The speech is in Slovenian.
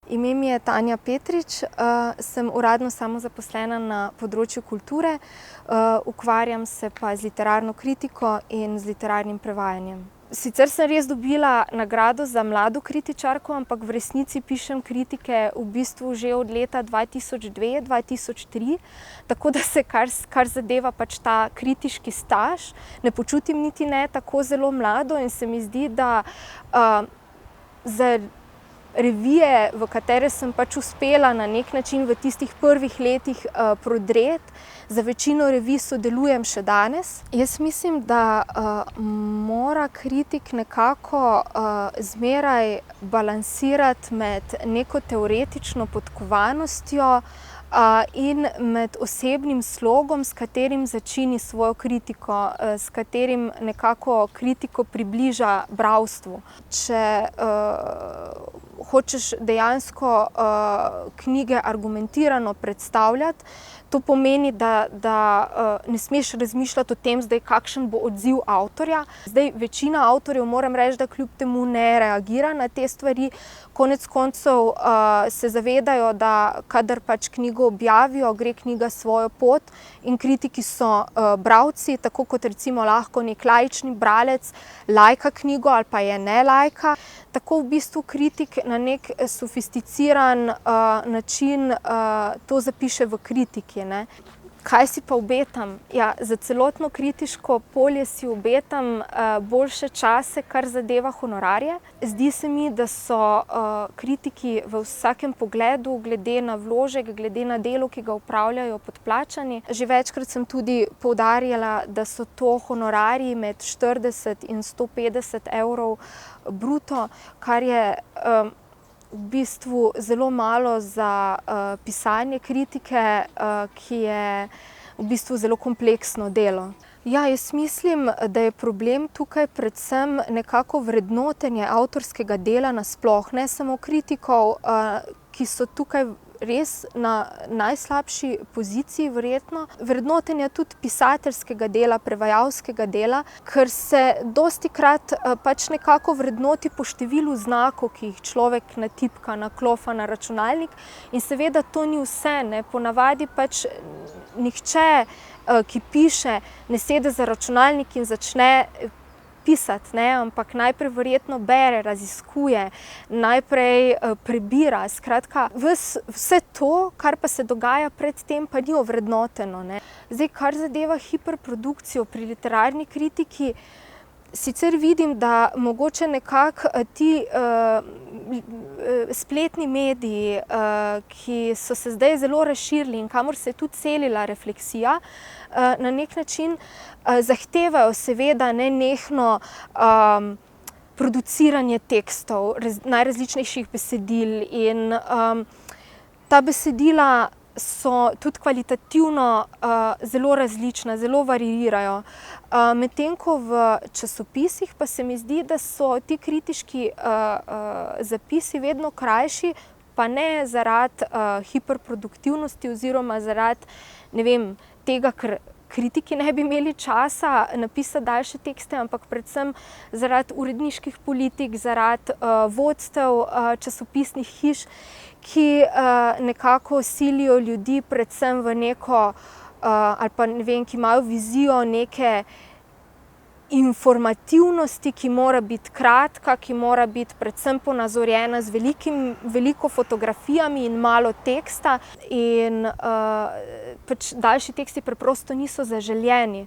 Ime mi je Tanja Petrič, sem uradno samozaposlena na področju kulture, ukvarjam se pa z literarno kritiko in z literarnim prevajanjem. Sicer sem res dobila nagrado za mlado kritičarko, ampak v resnici pišem kritike v bistvu že od leta 2002-2003, tako da se kar zadeva pač ta kritiški staž, ne počutim niti ne tako zelo mlado in se mi zdi, da za revije, v katere sem pač uspela na nek način v tistih prvih letih prodreti, za večino revij sodelujem še danes. Jaz mislim, da mora kritik nekako zmeraj balansirati med neko teoretično podkovanostjo in med osebnim slogom, s katerim začini svojo kritiko, s katerim nekako kritiko približa bralstvu. Če hočeš dejansko knjige argumentirano predstavljati, to pomeni, da ne smeš razmišljati o tem, zdaj, kakšen bo odziv avtorja. Zdaj, večina avtorjev, moram reči, da kljub temu ne reagira na te stvari. Konec koncev se zavedajo, da kadar pač knjigo objavijo, gre knjiga svojo pot in kritiki so bralci, tako kot recimo lahko nek laični bralec lajka knjigo ali pa je ne lajka. Tako v bistvu kritik na nek sofisticiran način to zapiše v kritiki, ne. Kaj si pa obetam? Ja, za celotno kritiško polje si obetam boljše čase, kar zadeva honorarje. Zdi se mi, da so kritiki v vsakem pogledu, glede na vložek, glede na delo, ki ga opravljajo, podplačani. Že večkrat sem tudi poudarjala, da so to honorarji med 40 in 150 evrov bruto, kar je v bistvu zelo malo za pisanje kritike, ki je v bistvu zelo kompleksno delo. Ja, jaz mislim, da je problem tukaj predvsem nekako vrednotenje avtorskega dela nasploh, ne samo kritikov, ki so tukaj res na najslabši poziciji verjetno. Vrednotenje tudi pisateljskega dela, prevajalskega dela, ker se dostikrat pač nekako vrednoti po številu znakov, ki jih človek natipka, naklofa na računalnik. In seveda to ni vse, ne. Ponavadi pač nihče, ki piše, ne sede za računalnik in začne pisati, ne, ampak najprej verjetno bere, raziskuje, najprej prebira. Skratka, vse to, kar pa se dogaja pred tem, pa ni ovrednoteno, ne. Zdaj, kar zadeva hiperprodukcijo pri literarni kritiki, sicer vidim, da mogoče nekako ti spletni mediji, ki so se zdaj zelo razširili in kamor se je tudi selila refleksija, na nek način zahtevajo seveda nenehno produciranje tekstov, najrazličnejših besedil in ta besedila so tudi kvalitativno zelo različna, zelo variirajo. Medtem ko v časopisih pa se mi zdi, da so ti kritiški zapisi vedno krajši, pa ne zaradi hiperproduktivnosti oziroma zaradi, ne vem, tega, ker kritiki ne bi imeli časa napisati daljše tekste, ampak predvsem zaradi uredniških politik, zaradi vodstev časopisnih hiš, ki nekako silijo ljudi predvsem v neko, ali pa ne vem, ki imajo vizijo neke informativnosti, ki mora biti kratka, ki mora biti predvsem ponazorjena z veliko fotografijami in malo teksta in pač daljši teksti preprosto niso zaželeni.